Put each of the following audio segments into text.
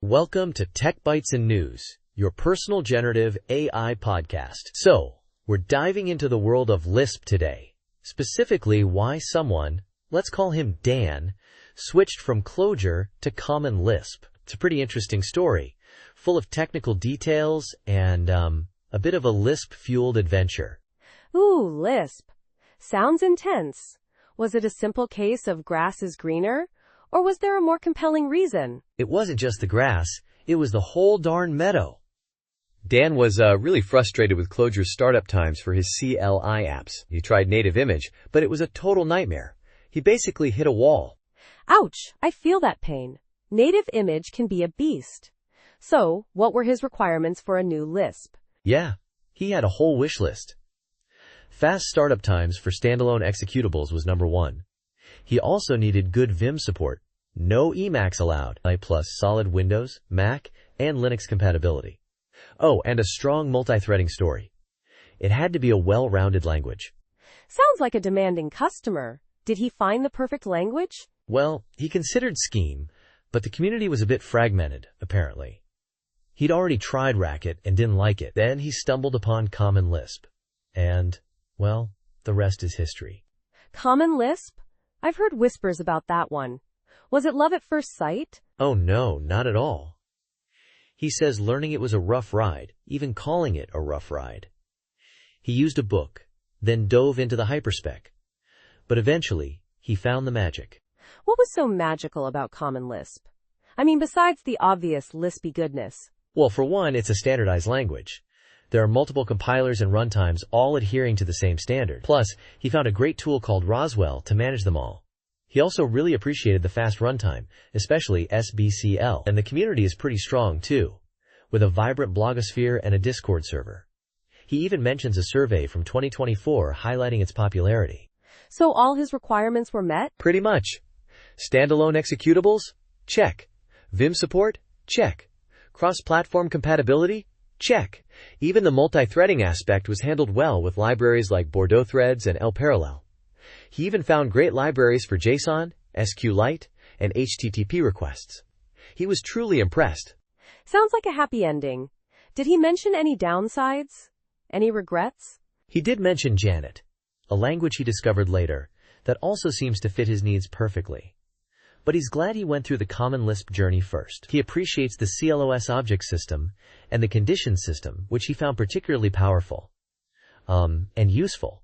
Welcome to Tech Bites and News, your personal generative AI podcast. So, we're diving into the world of Lisp today, specifically why someone, let's call him Dan, switched from Clojure to Common Lisp. It's a pretty interesting story, full of technical details and a bit of a Lisp-fueled adventure. Ooh, Lisp. Sounds intense. Was it a simple case of grass is greener? Or was there a more compelling reason? It wasn't just the grass, it was the whole darn meadow. Dan was really frustrated with Clojure's startup times for his CLI apps. He tried native image, but it was a total nightmare. He basically hit a wall. Ouch, I feel that pain. Native image can be a beast. So, what were his requirements for a new Lisp? Yeah, he had a whole wish list. Fast startup times for standalone executables was number one. He also needed good Vim support, no Emacs allowed, plus solid Windows, Mac, and Linux compatibility. Oh, and a strong multi-threading story. It had to be a well-rounded language. Sounds like a demanding customer. Did he find the perfect language? Well, he considered Scheme, but the community was a bit fragmented, apparently. He'd already tried Racket and didn't like it. Then he stumbled upon Common Lisp. And, well, the rest is history. Common Lisp? I've heard whispers about that one. Was it love at first sight? Oh no, not at all. He says learning it was a rough ride, even calling it a rough ride. He used a book, then dove into the hyperspec. But eventually, he found the magic. What was so magical about Common Lisp? I mean, besides the obvious Lispy goodness. Well, for one, it's a standardized language. There are multiple compilers and runtimes all adhering to the same standard. Plus, he found a great tool called Roswell to manage them all. He also really appreciated the fast runtime, especially SBCL. And the community is pretty strong too, with a vibrant blogosphere and a Discord server. He even mentions a survey from 2024 highlighting its popularity. So all his requirements were met? Pretty much. Standalone executables? Check. Vim support? Check. Cross-platform compatibility? Check. Even the multi-threading aspect was handled well with libraries like Bordeaux Threads and LParallel. He even found great libraries for JSON, SQLite, and HTTP requests. He was truly impressed. Sounds like a happy ending. Did he mention any downsides? Any regrets? He did mention Janet, a language he discovered later that also seems to fit his needs perfectly. But he's glad he went through the Common Lisp journey first. He appreciates the CLOS object system and the condition system, which he found particularly powerful and useful.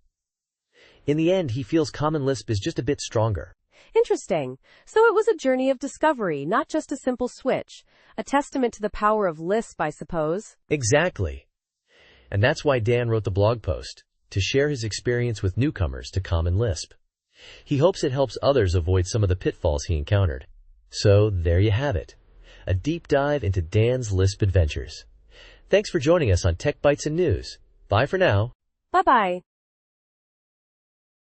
In the end, he feels Common Lisp is just a bit stronger. Interesting. So it was a journey of discovery, not just a simple switch. A testament to the power of Lisp, I suppose. Exactly. And that's why Dan wrote the blog post, to share his experience with newcomers to Common Lisp. He hopes it helps others avoid some of the pitfalls he encountered. So, there you have it. A deep dive into Dan's Lisp adventures. Thanks for joining us on Tech Bites and News. Bye for now. Bye-bye.